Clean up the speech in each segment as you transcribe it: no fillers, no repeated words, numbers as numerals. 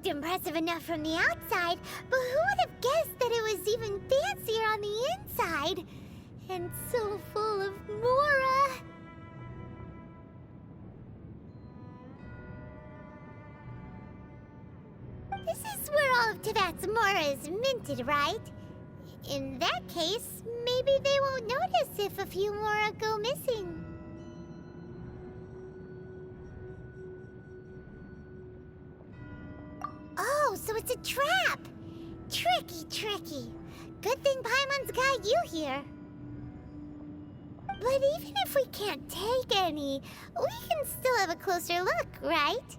looked impressive enough from the outside, but who would have guessed that it was even fancier on the inside? And so full of Mora! This is where all of Teyvat's Mora is minted, right? In that case, maybe they won't notice if a few Mora go missing. Oh, so it's a trap! Tricky, tricky. Good thing Paimon's got you here. But even if we can't take any, we can still have a closer look, right?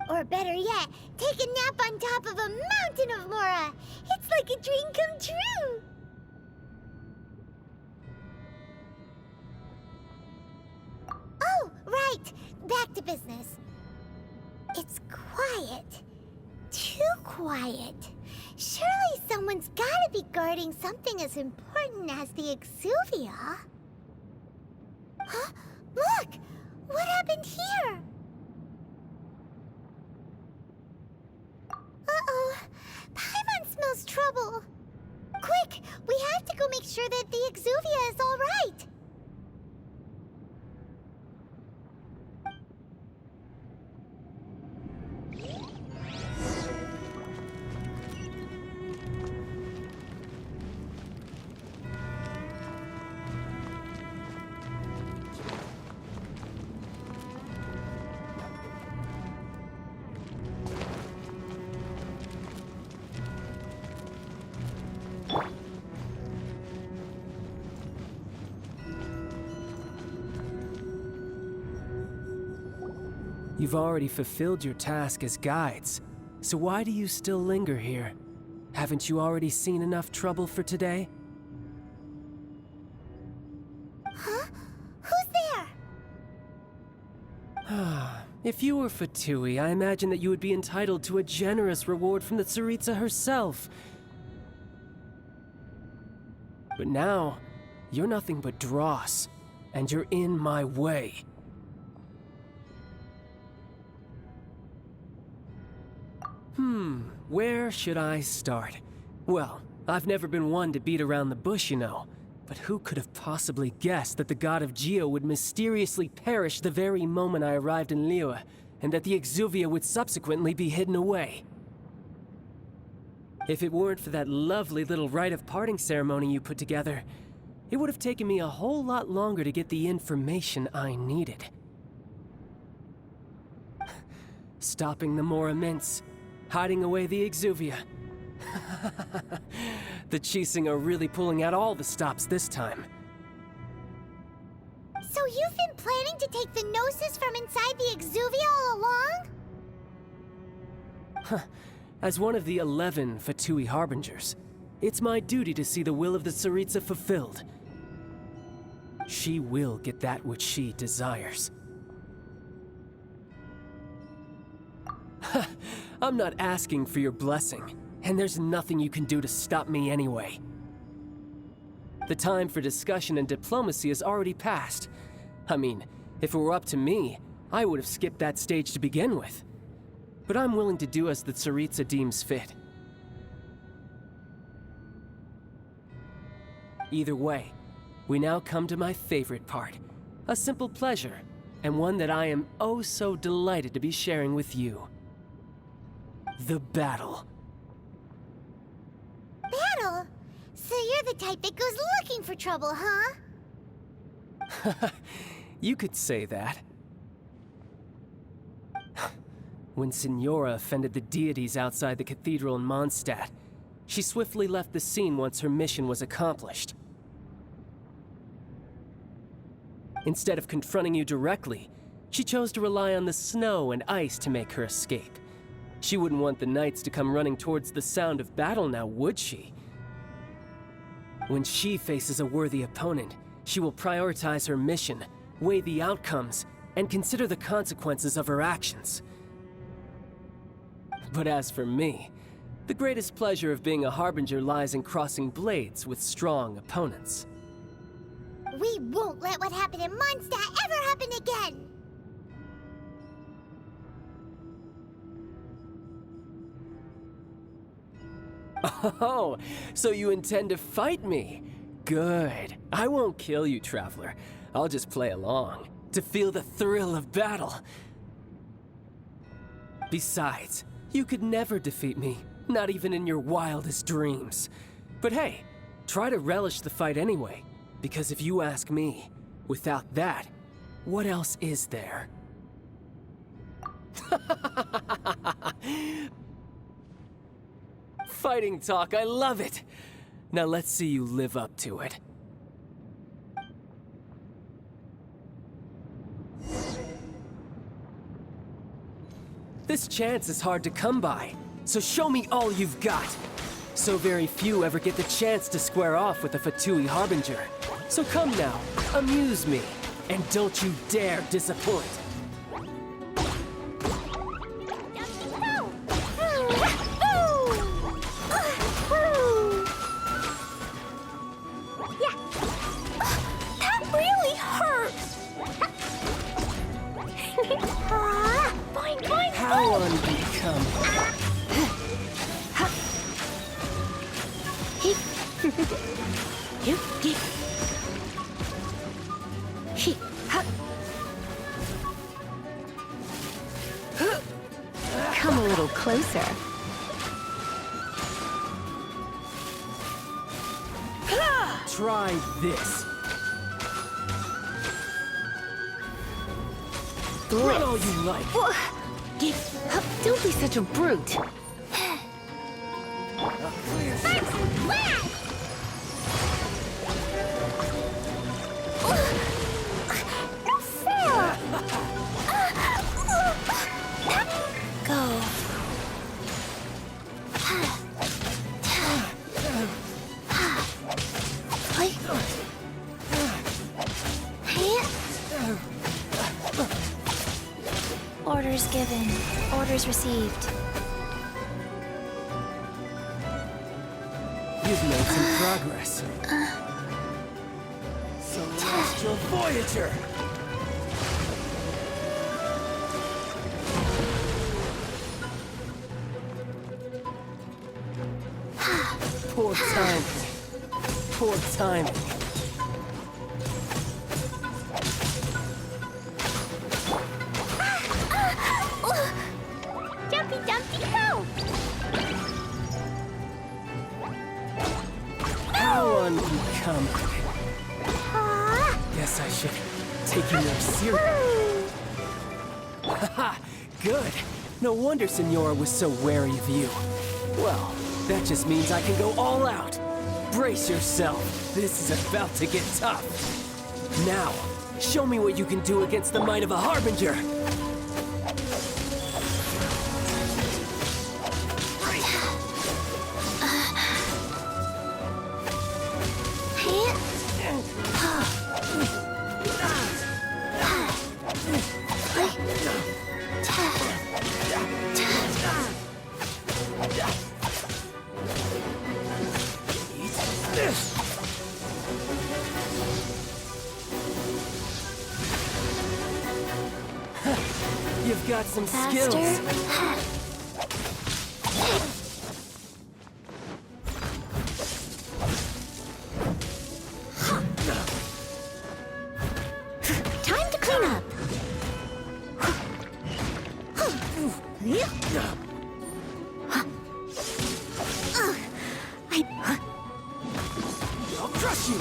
Or better yet, take a nap on top of a mountain of Mora. It's like a dream come true. Oh, right. Back to business. It's quiet. Too quiet. Surely someone's gotta be guarding something as important as the Exuvia. Huh? Look! What happened here? Uh-oh. Paimon smells trouble. Quick! We have to go make sure that the Exuvia is all right. You've already fulfilled your task as guides, so why do you still linger here? Haven't you already seen enough trouble for today? Huh? Who's there? If you were Fatui, I imagine that you would be entitled to a generous reward from the Tsaritsa herself. But now, you're nothing but dross, and you're in my way. Where should I start? Well, I've never been one to beat around the bush, you know. But who could have possibly guessed that the god of Geo would mysteriously perish the very moment I arrived in Liyue, and that the Exuvia would subsequently be hidden away? If it weren't for that lovely little rite of parting ceremony you put together, it would have taken me a whole lot longer to get the information I needed. Stopping the Mora Mints, hiding away the Exuvia. The Chising are really pulling out all the stops this time. So you've been planning to take the Gnosis from inside the Exuvia all along? As one of the 11 Fatui Harbingers, it's my duty to see the will of the Tsaritsa fulfilled. She will get that which she desires. I'm not asking for your blessing, and there's nothing you can do to stop me anyway. The time for discussion and diplomacy has already passed. I mean, if it were up to me, I would have skipped that stage to begin with. But I'm willing to do as the Tsaritsa deems fit. Either way, we now come to my favorite part. A simple pleasure, and one that I am oh so delighted to be sharing with you. The battle. Battle? So you're the type that goes looking for trouble, huh? You could say that. When Signora offended the deities outside the cathedral in Mondstadt, she swiftly left the scene once her mission was accomplished. Instead of confronting you directly, she chose to rely on the snow and ice to make her escape. She wouldn't want the knights to come running towards the sound of battle now, would she? When she faces a worthy opponent, she will prioritize her mission, weigh the outcomes, and consider the consequences of her actions. But as for me, the greatest pleasure of being a Harbinger lies in crossing blades with strong opponents. We won't let what happened in Mondstadt ever happen again! Oh, so you intend to fight me? Good. I won't kill you, Traveler. I'll just play along, to feel the thrill of battle. Besides, you could never defeat me, not even in your wildest dreams. But hey, try to relish the fight anyway, because if you ask me, without that, what else is there? Fighting talk, I love it! Now let's see you live up to it. This chance is hard to come by, so show me all you've got. So very few ever get the chance to square off with a Fatui Harbinger. So come now, amuse me, and don't you dare disappoint. That really hurts. Boing, boing, How unbecoming. Come a little closer. Try this. Run all you like. Don't be such a brute. Go. Orders given. Orders received. You've made some progress. Celestial Voyager! Poor timing. Poor timing. Jumpy, jumpy, go! How unbecoming. Guess I should take you more seriously. Haha, good. No wonder Senora was so wary of you. Well, that just means I can go all out. Brace yourself. This is about to get tough. Now, show me what you can do against the might of a Harbinger. You've got some skills. Time to clean up. I'll crush you.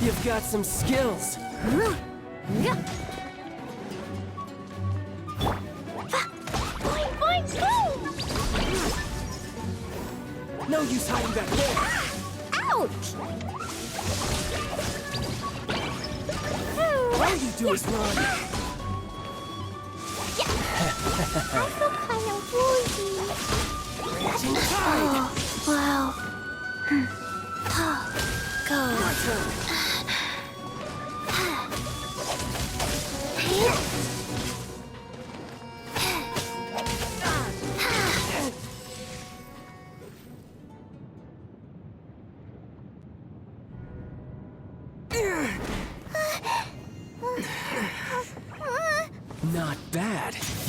You've got some skills. Boing, boing, boom! No use hiding back there. Ouch! All you do is run. I feel kind of woozy. Raging tide. Wow. Go. Your turn.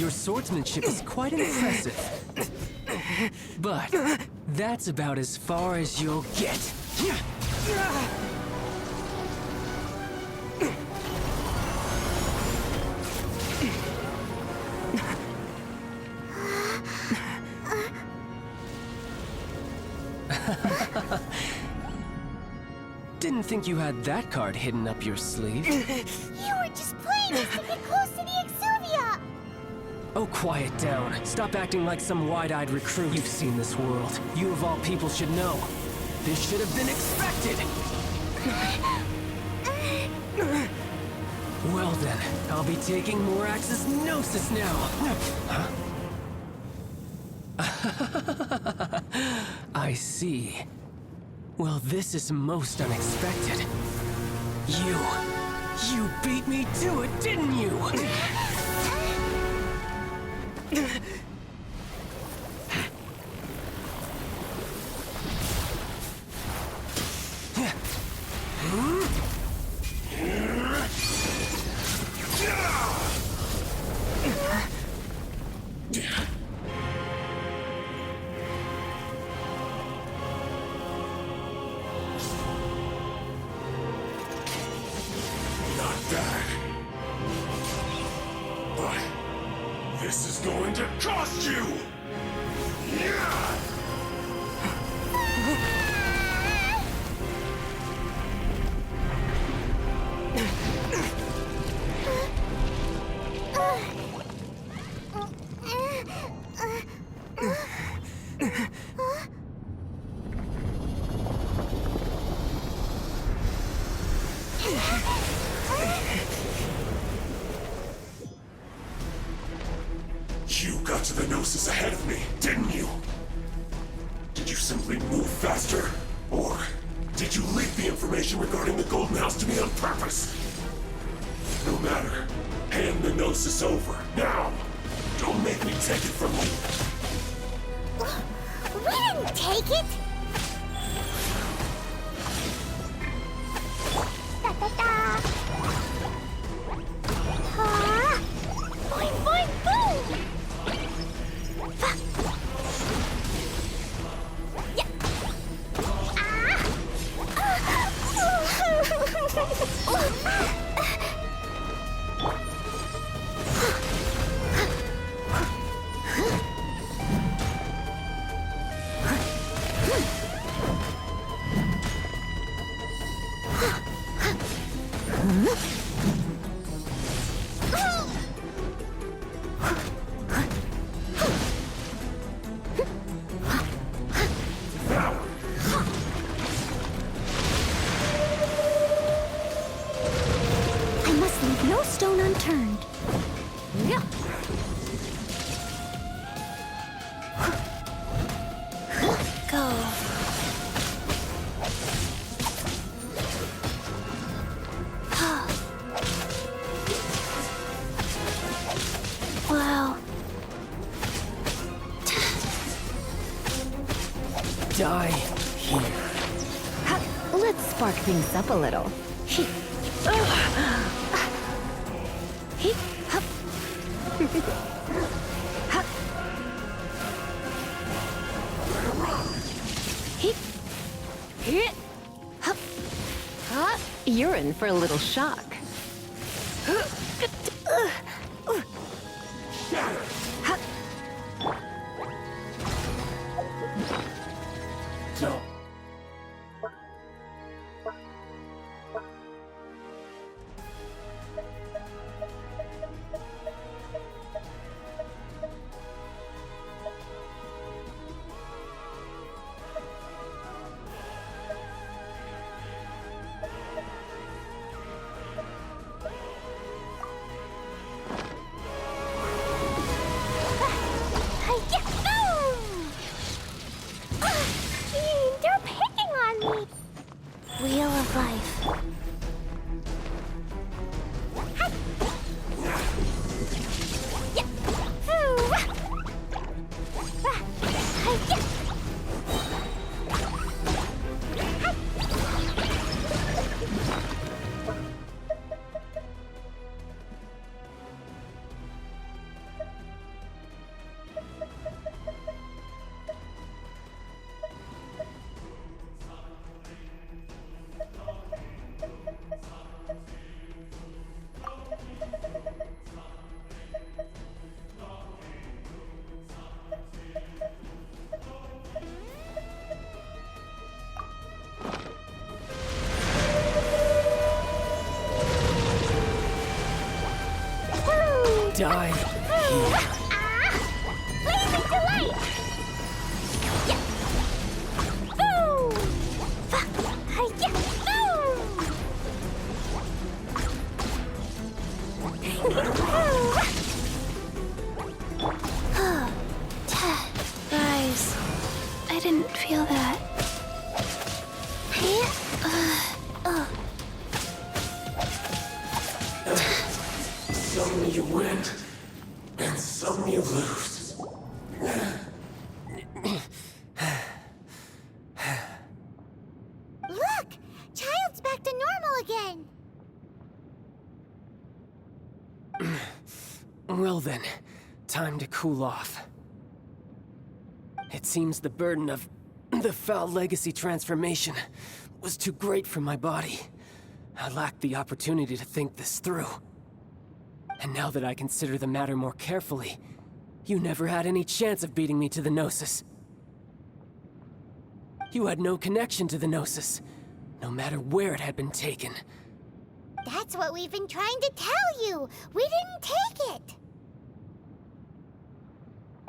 Your swordsmanship is quite impressive. But that's about as far as you'll get. Didn't think you had that card hidden up your sleeve. You were just playing us to get close to the Exuvia! Oh, quiet down. Stop acting like some wide-eyed recruit. You've seen this world. You of all people should know. This should have been expected! Well then, I'll be taking Morax's Gnosis now! Huh? I see. Well, this is most unexpected. You beat me to it, didn't you? This is going to cost you! You got to the Gnosis ahead of me, didn't you? Did you simply move faster? Or did you leak the information regarding the Golden House to me on purpose? No matter. Hand the Gnosis over, now! Don't make me take it from you! We didn't take it! Da-da-da! Boing, boing, boom! Yeah. I must leave no stone unturned. Yeah. Go. Wow. Die here. Let's spark things up a little. You're in for a little shock. No. Die here. Blazing delight! Yeah. Boom! Yeah. Boom! Guys, I didn't feel that. Some you win, and some you lose. Look! Child's back to normal again! Well then, time to cool off. It seems the burden of the foul legacy transformation was too great for my body. I lacked the opportunity to think this through. And now that I consider the matter more carefully, you never had any chance of beating me to the Gnosis. You had no connection to the Gnosis, no matter where it had been taken. That's what we've been trying to tell you! We didn't take it!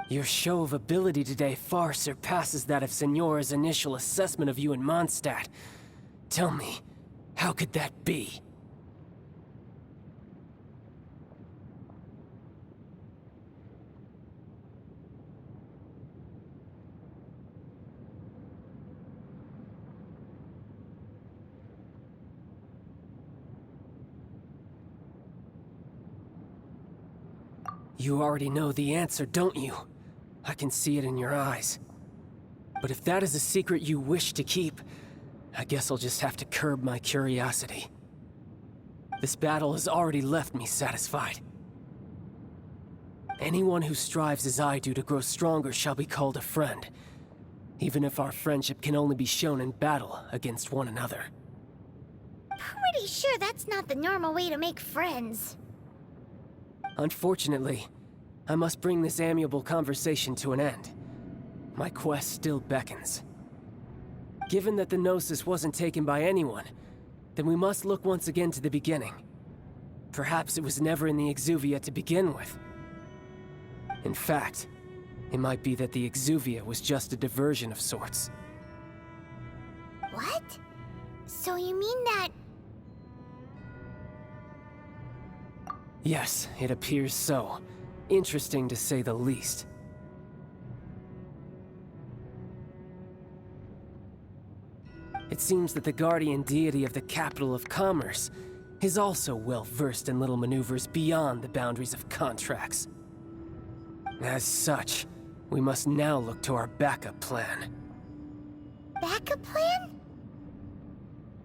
Your show of ability today far surpasses that of Signora's initial assessment of you in Mondstadt. Tell me, how could that be? You already know the answer, don't you? I can see it in your eyes. But if that is a secret you wish to keep, I guess I'll just have to curb my curiosity. This battle has already left me satisfied. Anyone who strives as I do to grow stronger shall be called a friend, even if our friendship can only be shown in battle against one another. Pretty sure that's not the normal way to make friends. Unfortunately, I must bring this amiable conversation to an end. My quest still beckons. Given that the Gnosis wasn't taken by anyone, then we must look once again to the beginning. Perhaps it was never in the Exuvia to begin with. In fact, it might be that the Exuvia was just a diversion of sorts. What? So you mean that... Yes, it appears so. Interesting to say the least. It seems that the guardian deity of the capital of commerce is also well versed in little maneuvers beyond the boundaries of contracts. As such, we must now look to our backup plan. backup plan?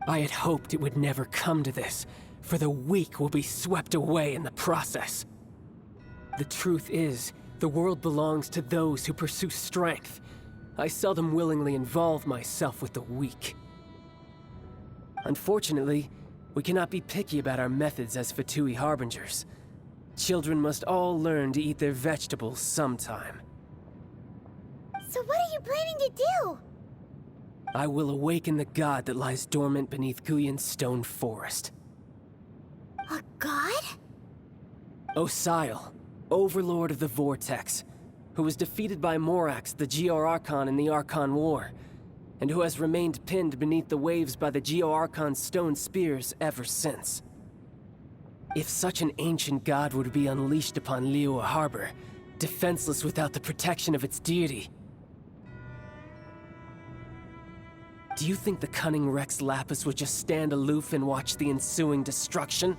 I had hoped it would never come to this, for the weak will be swept away in the process. The truth is, the world belongs to those who pursue strength. I seldom willingly involve myself with the weak. Unfortunately, we cannot be picky about our methods as Fatui Harbingers. Children must all learn to eat their vegetables sometime. So what are you planning to do? I will awaken the god that lies dormant beneath Guyon's stone forest. A god? Osial, overlord of the Vortex, who was defeated by Morax, the Geo-Archon in the Archon War, and who has remained pinned beneath the waves by the Geo-Archon's stone spears ever since. If such an ancient god were to be unleashed upon Liyue Harbor, defenseless without the protection of its deity, do you think the cunning Rex Lapis would just stand aloof and watch the ensuing destruction?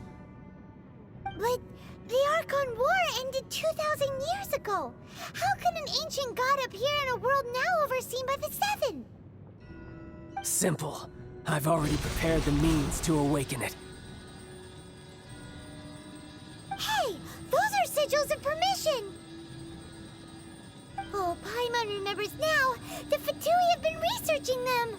But the Archon War ended 2,000 years ago. How can an ancient god appear in a world now overseen by the Seven? Simple. I've already prepared the means to awaken it. Hey, those are sigils of permission! Oh, Paimon remembers now. The Fatui have been researching them.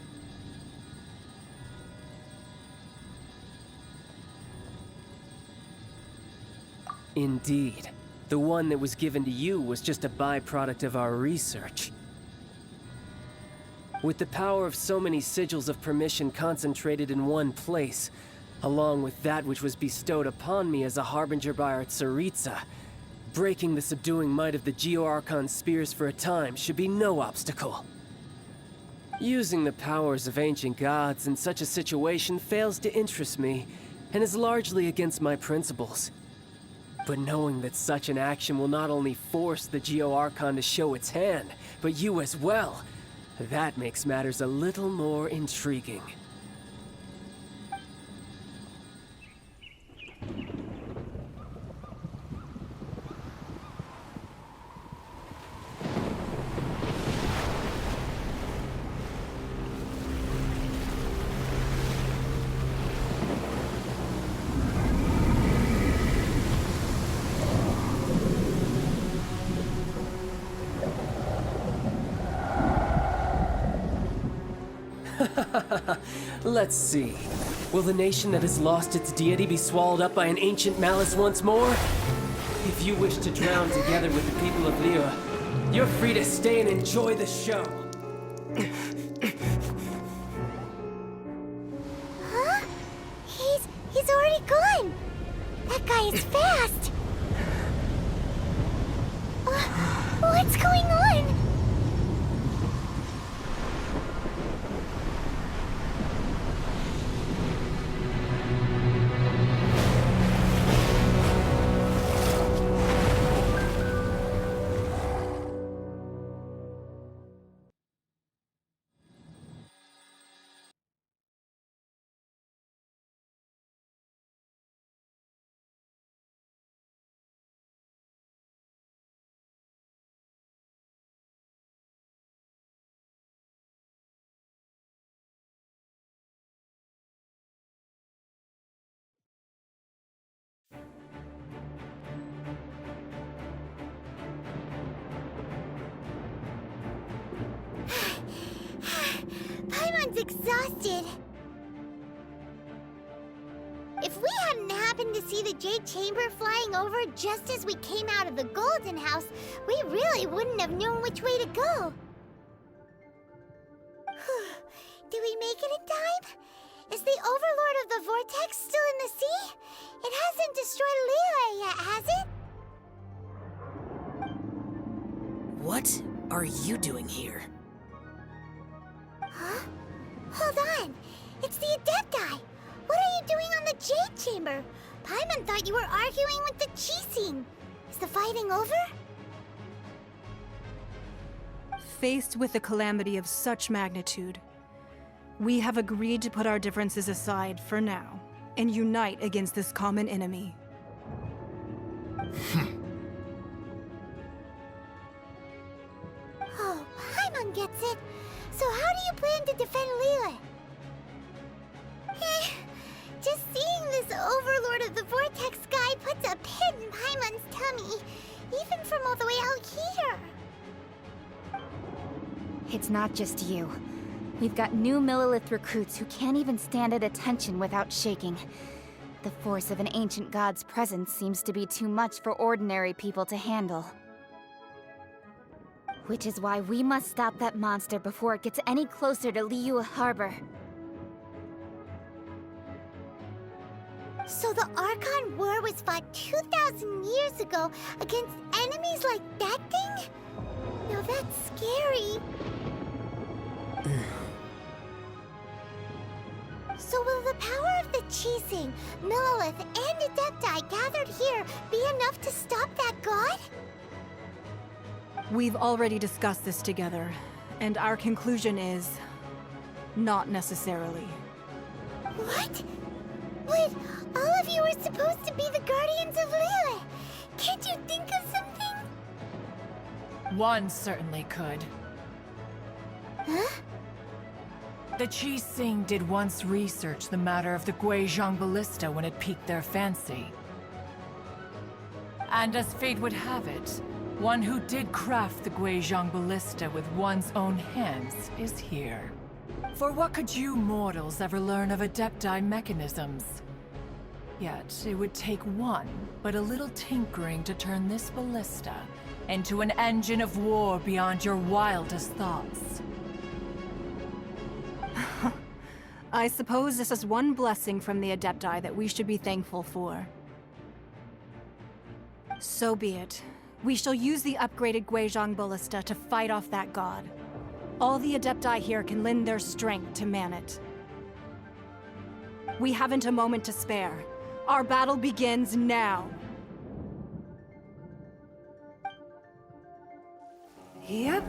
Indeed. The one that was given to you was just a byproduct of our research. With the power of so many sigils of permission concentrated in one place, along with that which was bestowed upon me as a harbinger by our Tsaritsa, Breaking the subduing might of the Geo-Archon spears for a time should be no obstacle. Using the powers of ancient gods in such a situation fails to interest me, and is largely against my principles. But knowing that such an action will not only force the Geo-Archon to show its hand, but you as well, that makes matters a little more intriguing. Let's see. Will the nation that has lost its deity be swallowed up by an ancient malice once more? If you wish to drown together with the people of Liyue, you're free to stay and enjoy the show. Huh? He's already gone! That guy is fast! What's going on? Paimon's exhausted. If we hadn't happened to see the Jade Chamber flying over just as we came out of the Golden House, we really wouldn't have known which way to go. Did we make it in time? Is the Overlord of the Vortex still in the sea? It hasn't destroyed Liyue yet, has it? What are you doing here? Huh? Hold on. It's the Adepti. What are you doing on the Jade Chamber? Paimon thought you were arguing with the Chising. Is the fighting over? Faced with a calamity of such magnitude, we have agreed to put our differences aside for now and unite against this common enemy. Oh, Paimon gets it. So how do you plan to defend Liyue? Just seeing this Overlord of the Vortex guy puts a pit in Paimon's tummy, even from all the way out here. It's not just you. We've got new Millilith recruits who can't even stand at attention without shaking. The force of an ancient god's presence seems to be too much for ordinary people to handle. Which is why we must stop that monster before it gets any closer to Liyue Harbor. So the Archon War was fought 2,000 years ago against enemies like that thing? Now that's scary. So will the power of the Chising, Millilith, and Adepti gathered here be enough to stop that god? We've already discussed this together, and our conclusion is... not necessarily. What? But all of you were supposed to be the Guardians of Liyue. Can't you think of something? One certainly could. Huh? The Chising did once research the matter of the Guizhong Ballista when it piqued their fancy. And as fate would have it, one who did craft the Guizhong Ballista with one's own hands is here. For what could you mortals ever learn of Adepti mechanisms? Yet, it would take one, but a little tinkering to turn this ballista into an engine of war beyond your wildest thoughts. I suppose this is one blessing from the Adepti that we should be thankful for. So be it. We shall use the upgraded Guizhong Ballista to fight off that god. All the Adepti here can lend their strength to man it. We haven't a moment to spare. Our battle begins now. Yep.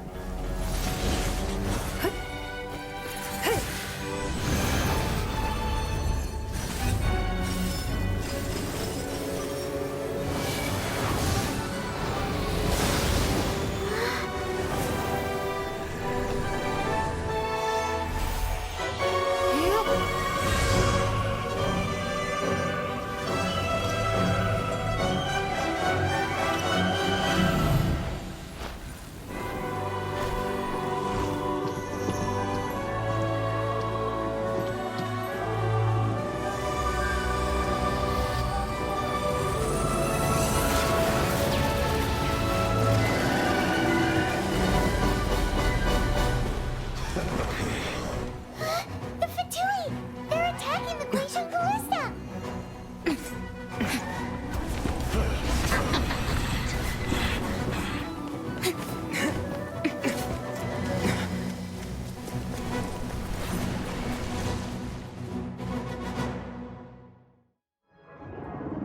The Fatui! They're attacking the Genshin Ballista!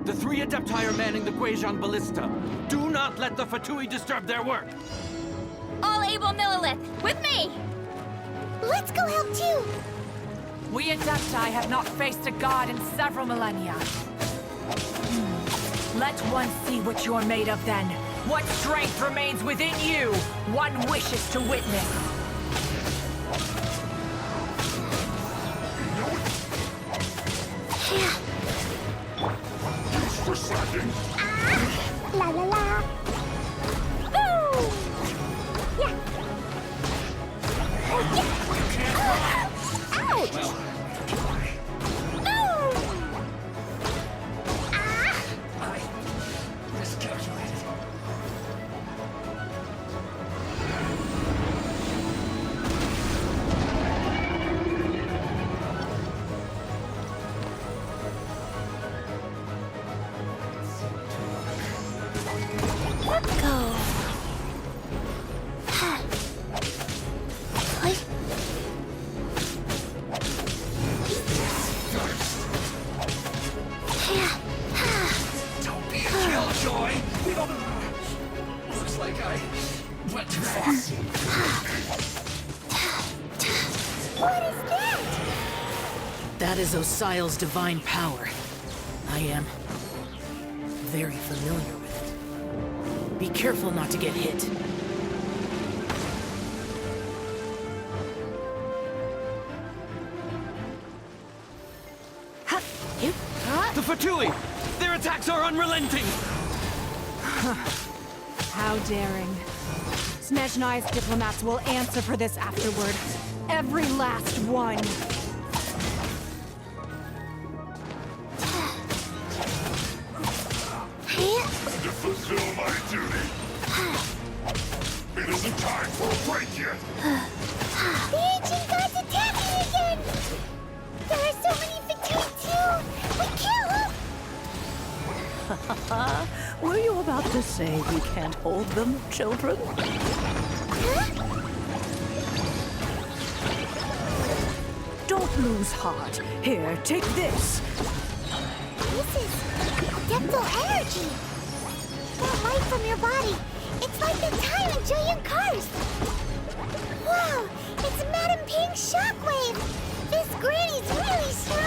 The 3 Adepti are manning the Guizhong Ballista. Do not let the Fatui disturb their work. All able Millilith, with me! Let's go help too! We Adepti have not faced a god in several millennia. Let one see what you're made of then. What strength remains within you, one wishes to witness. Use for slacking. La la la! Boo! Yeah! Ouch! Miscalculated. Let's go. Don't be a killjoy. Looks like I went too far. What is that? That is Osial's divine power. I am very familiar with it. Be careful not to get hit. The Fatui! Their attacks are unrelenting! How daring. Snezhnai's diplomats will answer for this afterward. Every last one. To fulfill my duty. It isn't time for a break yet. The ancient god's attacking again! There are so many Fatui too! We kill them! Were you about to say we can't hold them, children? Huh? Don't lose heart. Here, take this. This is Depto energy! That light from your body, it's like the time in Julian Cars! Wow, it's Madame Ping's shockwave! This granny's really strong!